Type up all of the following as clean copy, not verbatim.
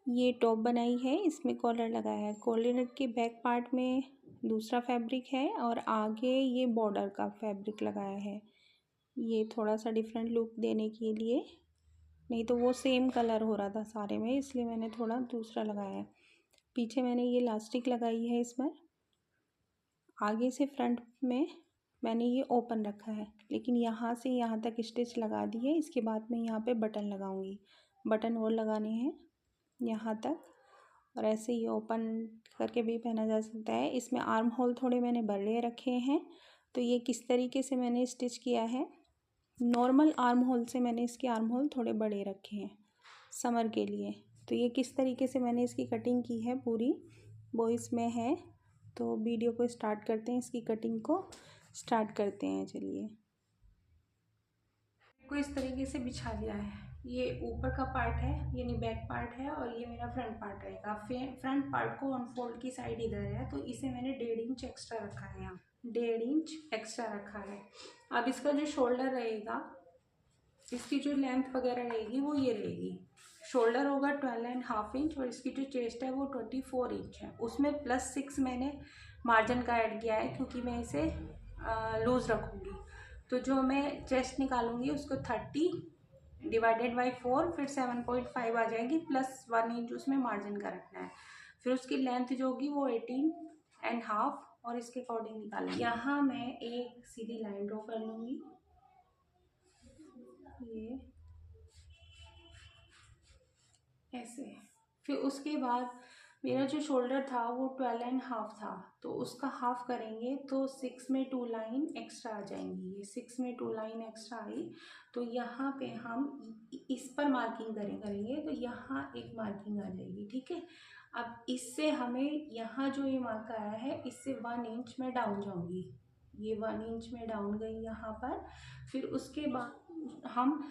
ये टॉप बनाई है, इसमें कॉलर लगाया है। कॉलर के बैक पार्ट में दूसरा फैब्रिक है और आगे ये बॉर्डर का फैब्रिक लगाया है। ये थोड़ा सा डिफरेंट लुक देने के लिए, नहीं तो वो सेम कलर हो रहा था सारे में, इसलिए मैंने थोड़ा दूसरा लगाया है। पीछे मैंने ये इलास्टिक लगाई है इसमें। आगे से फ्रंट में मैंने ये ओपन रखा है, लेकिन यहाँ से यहाँ तक स्टिच लगा दी है। इसके बाद मैं यहाँ पे बटन लगाऊंगी। बटन और लगाने हैं यहाँ तक, और ऐसे ही ओपन करके भी पहना जा सकता है। इसमें आर्म होल थोड़े मैंने बड़े रखे हैं। तो ये किस तरीके से मैंने स्टिच किया है, नॉर्मल आर्म होल से मैंने इसके आर्म होल थोड़े बड़े रखे हैं समर के लिए। तो ये किस तरीके से मैंने इसकी कटिंग की है पूरी, वो इसमें है। तो वीडियो को स्टार्ट करते हैं, इसकी कटिंग को स्टार्ट करते हैं। चलिए, को इस तरीके से बिछा लिया है। ये ऊपर का पार्ट है, यानी बैक पार्ट है, और ये मेरा फ्रंट पार्ट रहेगा। फ्रंट पार्ट को अनफोल्ड की साइड इधर है, तो इसे मैंने 1.5 इंच एक्स्ट्रा रखा है। यहाँ 1.5 इंच एक्स्ट्रा रखा है। अब इसका जो शोल्डर रहेगा, इसकी जो लेंथ वगैरह रहेगी वो ये रहेगी। शोल्डर होगा 12.5 इंच और इसकी जो चेस्ट है वो 24 इंच है। उसमें +6 मैंने मार्जिन का ऐड किया है, क्योंकि मैं इसे लूज़ रखूँगी। तो जो मैं चेस्ट निकालूंगी उसको 30 डिवाइडेड बाई 4, फिर 7.5 आ जाएगी, +1 इंच उसमें मार्जिन का रखना है। फिर उसकी लेंथ जो होगी वो 18.5 और इसके अकॉर्डिंग निकालेंगे। यहाँ मैं एक सीधी लाइन ड्रॉ कर लूँगी, ये ऐसे। फिर उसके बाद मेरा जो शोल्डर था वो 12.5 था, तो उसका हाफ करेंगे तो 6 में 2 लाइन एक्स्ट्रा आ जाएंगी। ये 6 में 2 लाइन एक्स्ट्रा आई, तो यहाँ पे हम इस पर मार्किंग करेंगे, तो यहाँ एक मार्किंग आ जाएगी। ठीक है, अब इससे हमें यहाँ जो ये मार्क आया है, इससे 1 इंच में डाउन जाऊंगी। ये 1 इंच में डाउन गई यहाँ पर। फिर उसके बाद हम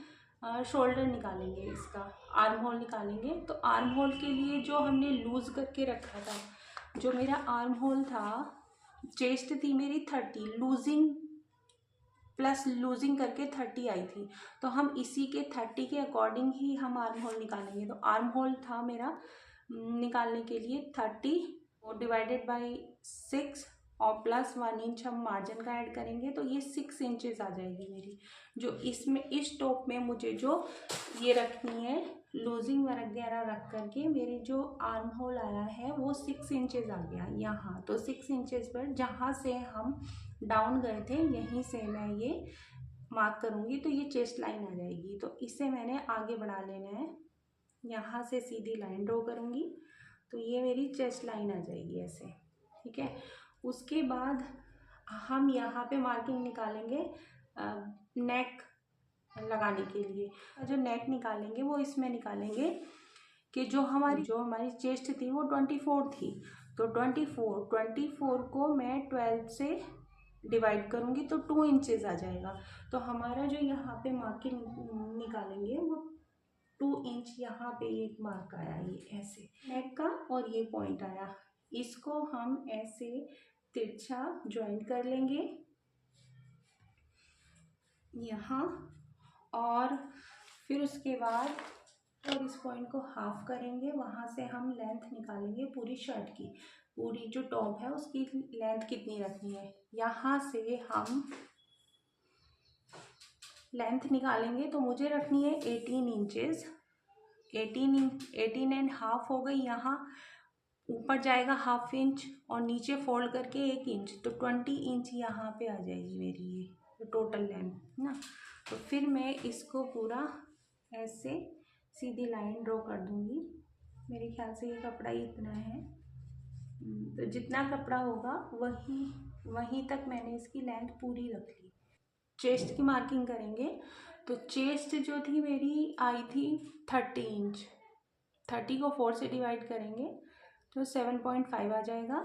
शोल्डर निकालेंगे, इसका आर्म होल निकालेंगे। तो आर्म होल के लिए जो हमने लूज़ करके रखा था, जो मेरा आर्म होल था, चेस्ट थी मेरी 30, लूजिंग प्लस लूजिंग करके 30 आई थी। तो हम इसी के 30 के अकॉर्डिंग ही हम आर्म होल निकालेंगे। तो आर्म होल था मेरा निकालने के लिए 30 और डिवाइडेड बाई 6 और +1 इंच हम मार्जिन का ऐड करेंगे, तो ये 6 इंचेस आ जाएगी मेरी। जो इसमें इस टॉप में मुझे जो ये रखनी है, लूजिंग वगैरह रख करके मेरे जो आर्म होल आया है वो 6 इंचेस आ गया यहाँ। तो 6 इंचेस पर जहाँ से हम डाउन गए थे, यहीं से मैं ये मार्क करूँगी, तो ये चेस्ट लाइन आ जाएगी। तो इसे मैंने आगे बढ़ा लेना है, यहाँ से सीधी लाइन ड्रॉ करूँगी, तो ये मेरी चेस्ट लाइन आ जाएगी ऐसे। ठीक है, उसके बाद हम यहाँ पे मार्किंग निकालेंगे नेक लगाने के लिए। जो नेक निकालेंगे वो इसमें निकालेंगे कि जो हमारी चेस्ट थी वो 24 थी, तो 24 को मैं 12 से डिवाइड करूँगी, तो 2 इंचेस आ जाएगा। तो हमारा जो यहाँ पे मार्किंग निकालेंगे वो 2 इंच यहाँ पे एक मार्क आया, ये ऐसे नेक का, और ये पॉइंट आया। इसको हम ऐसे तिरछा ज्वाइन कर लेंगे यहाँ, और फिर उसके बाद और इस पॉइंट को हाफ करेंगे। वहाँ से हम लेंथ निकालेंगे पूरी शर्ट की, पूरी जो टॉप है उसकी लेंथ कितनी रखनी है। यहाँ से हम लेंथ निकालेंगे, तो मुझे रखनी है 18 इंचेस। 18.5 हो गई। यहाँ ऊपर जाएगा ½ इंच और नीचे फोल्ड करके 1 इंच, तो 20 इंच यहाँ पे आ जाएगी मेरी ये टोटल लेंथ ना। तो फिर मैं इसको पूरा ऐसे सीधी लाइन ड्रॉ कर दूँगी। मेरे ख्याल से ये कपड़ा ही इतना है, तो जितना कपड़ा होगा वहीं तक मैंने इसकी लेंथ पूरी रख ली। चेस्ट की मार्किंग करेंगे, तो चेस्ट जो थी मेरी आई थी 30 इंच। 30 को 4 से डिवाइड करेंगे तो 7.5 आ जाएगा।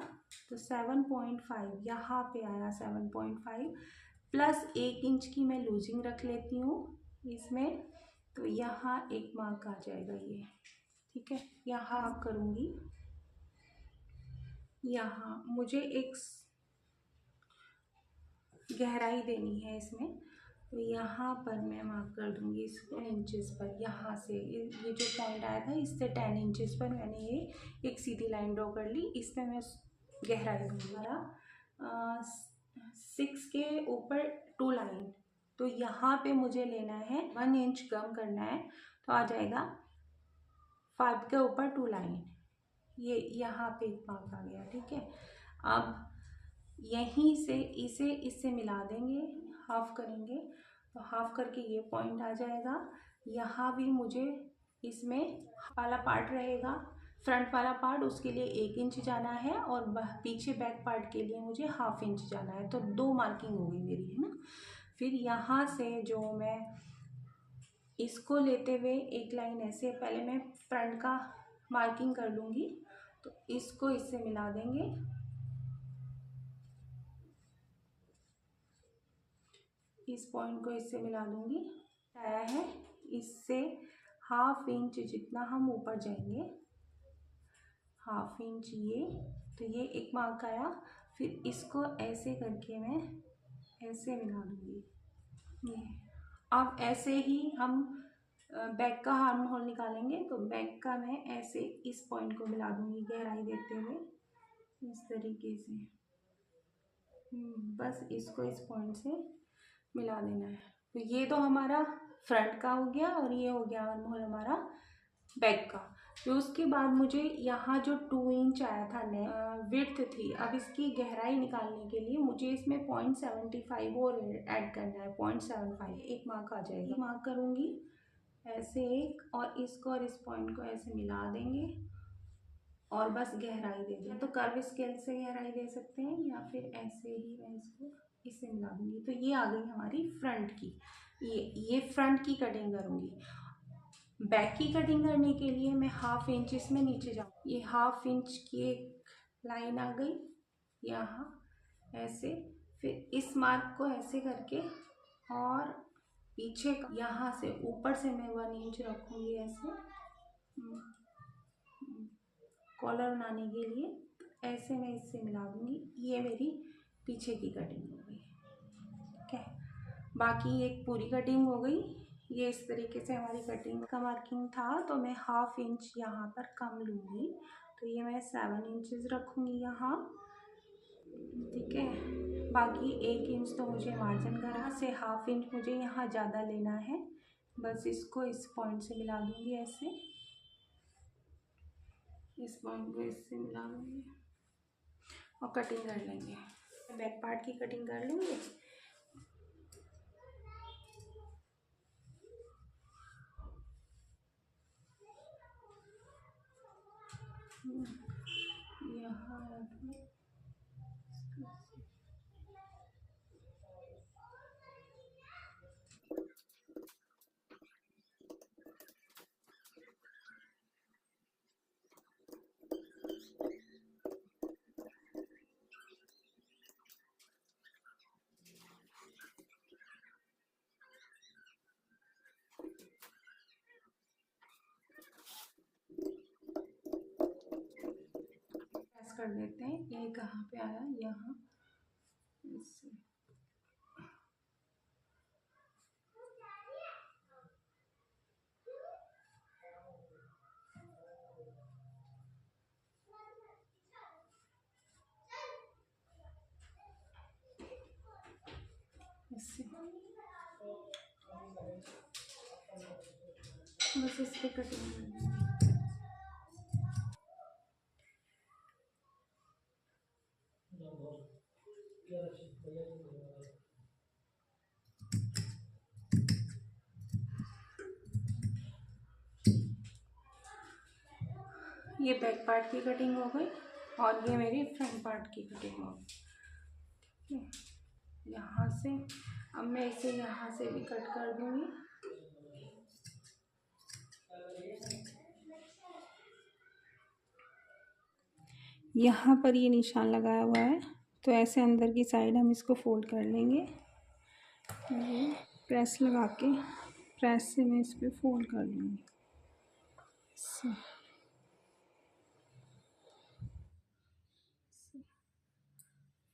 तो 7.5 यहाँ पे आया, 7.5 प्लस 1 इंच की मैं लूजिंग रख लेती हूँ इसमें, तो यहाँ एक मार्क आ जाएगा ये। ठीक है, यहाँ आप करूँगी, यहाँ मुझे एक गहराई देनी है इसमें, तो यहाँ पर मैं मार्क कर दूँगी इसको इंचेस पर। यहाँ से ये जो पॉइंट आया था इससे 10 इंचेस पर मैंने ये एक सीधी लाइन ड्रॉ कर ली। इस पर मैं गहराई दूँगी। 6 के ऊपर 2 लाइन, तो यहाँ पे मुझे लेना है 1 इंच कम करना है, तो आ जाएगा 5 के ऊपर 2 लाइन। ये यहाँ पे एक मार्क आ गया, ठीक है। अब यहीं से इसे इससे मिला देंगे, हाफ करेंगे, तो हाफ करके ये पॉइंट आ जाएगा। यहाँ भी मुझे इसमें वाला पार्ट रहेगा, फ्रंट वाला पार्ट, उसके लिए 1 इंच जाना है और पीछे बैक पार्ट के लिए मुझे हाफ इंच जाना है। तो 2 मार्किंग हो गई मेरी, है ना। फिर यहाँ से जो मैं इसको लेते हुए एक लाइन ऐसे, पहले मैं फ्रंट का मार्किंग कर लूँगी, तो इसको इससे मिला देंगे। इस पॉइंट को इससे मिला दूंगी। आया है, इससे हाफ इंच जितना हम ऊपर जाएंगे, हाफ इंच ये, तो ये एक मार्क आया। फिर इसको ऐसे करके मैं ऐसे मिला दूंगी ये। अब ऐसे ही हम बैक का आर्म होल निकालेंगे, तो बैक का मैं ऐसे इस पॉइंट को मिला दूंगी गहराई देते हुए, इस तरीके से। बस इसको इस पॉइंट से मिला देना है। तो ये तो हमारा फ्रंट का हो गया और ये हो गया आर्म होल हमारा बैक का। फिर उसके बाद मुझे यहाँ जो 2 इंच आया था विड्थ थी, अब इसकी गहराई निकालने के लिए मुझे इसमें 0.75 और ऐड करना है, 0.75, एक मार्क आ जाएगा। मार्क करूँगी ऐसे एक, और इसको और इस पॉइंट को ऐसे मिला देंगे और बस गहराई दे दें। तो कर्व स्केल से गहराई दे सकते हैं या फिर ऐसे ही मैं इसको इससे मिला दूंगी। तो ये आ गई हमारी फ्रंट की, ये फ्रंट की कटिंग करूँगी। बैक की कटिंग करने के लिए मैं हाफ इंच इसमें नीचे जाऊँ, ये हाफ इंच की एक लाइन आ गई यहाँ ऐसे। फिर इस मार्क को ऐसे करके और पीछे यहाँ से ऊपर से मैं 1 इंच रखूँगी ऐसे कॉलर बनाने के लिए। ऐसे मैं इससे मिला दूँगी। ये मेरी पीछे की कटिंग हो गई, ठीक है। बाकी एक पूरी कटिंग हो गई। ये इस तरीके से हमारी कटिंग का मार्किंग था, तो मैं हाफ इंच यहाँ पर कम लूँगी, तो ये मैं 7 इंचेस रखूँगी यहाँ, ठीक है। बाकी 1 इंच तो मुझे मार्जिन करा से, हाफ इंच मुझे यहाँ ज़्यादा लेना है। बस इसको इस पॉइंट से मिला दूँगी ऐसे, इस पॉइंट को इससे मिला दूँगी और कटिंग कर लेंगे। बैक पार्ट की कटिंग कर लूँगी। यहाँ कर देते हैं। ये कहाँ पे आया, यहाँ इससे। इससे बस इस पे कटिंग कर देंगे। ये बैक पार्ट की कटिंग हो गई और ये मेरी फ्रंट पार्ट की कटिंग हो गई, ठीक है। यहाँ से अब मैं इसे यहाँ से भी कट कर दूँगी। यहाँ पर ये निशान लगाया हुआ है, तो ऐसे अंदर की साइड हम इसको फोल्ड कर लेंगे। ये प्रेस लगा के, प्रेस से मैं इस पर फोल्ड कर लूँगी।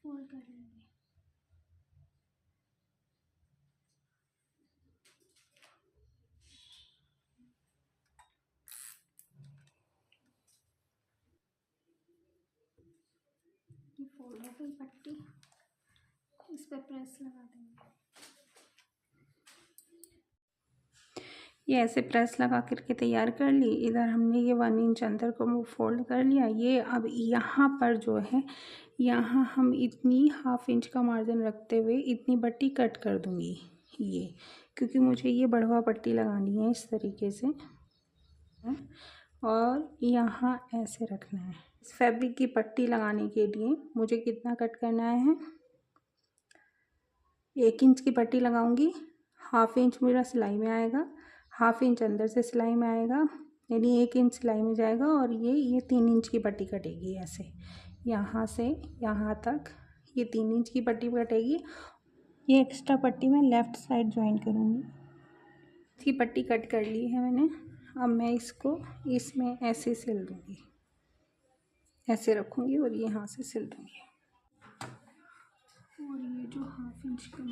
फोल्ड कर लेंगे। फोल्ड हो गई पट्टी, इस पे प्रेस लगा देंगे। ये ऐसे प्रेस लगा करके तैयार कर ली। इधर हमने ये 1 इंच अंदर को फोल्ड कर लिया। ये अब यहाँ पर जो है, यहाँ हम इतनी 1/2 इंच का मार्जिन रखते हुए इतनी पट्टी कट कर दूँगी ये, क्योंकि मुझे ये बढ़वा पट्टी लगानी है इस तरीके से, और यहाँ ऐसे रखना है। इस फैब्रिक की पट्टी लगाने के लिए मुझे कितना कट करना है, 1 इंच की पट्टी लगाऊंगी। 1/2 इंच मेरा सिलाई में आएगा, 1/2 इंच अंदर से सिलाई में आएगा, यानी 1 इंच सिलाई में जाएगा। और ये 3 इंच की पट्टी कटेगी ऐसे, यहाँ से यहाँ तक ये 3 इंच की पट्टी कटेगी। ये एक्स्ट्रा पट्टी मैं लेफ़्ट साइड ज्वाइन करूँगी। इसकी पट्टी कट कर ली है मैंने। अब मैं इसको इसमें ऐसे सिल दूँगी, ऐसे रखूँगी और यहाँ से सिल दूँगी। और ये जो 1/2 इंच का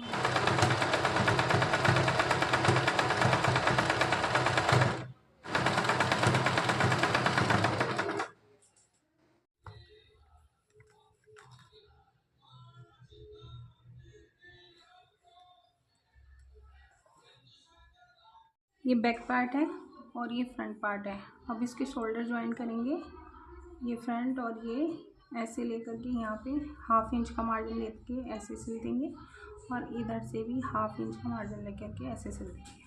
ये बैक पार्ट है और ये फ्रंट पार्ट है। अब इसके शोल्डर ज्वाइन करेंगे, ये फ्रंट और ये ऐसे लेकर के यहाँ पे 1/2 इंच का मार्जिन लेके ऐसे सिल देंगे, और इधर से भी 1/2 इंच का मार्जिन लेकर के ऐसे सिल देंगे।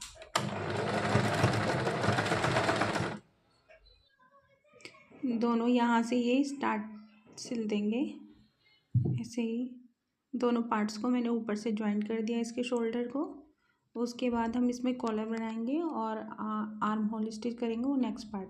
दोनों यहाँ से ये स्टार्ट सिल देंगे ऐसे ही। दोनों पार्ट्स को मैंने ऊपर से ज्वाइन कर दिया इसके शोल्डर को। उसके बाद हम इसमें कॉलर बनाएंगे और आर्म होल स्टिच करेंगे, वो नेक्स्ट पार्ट।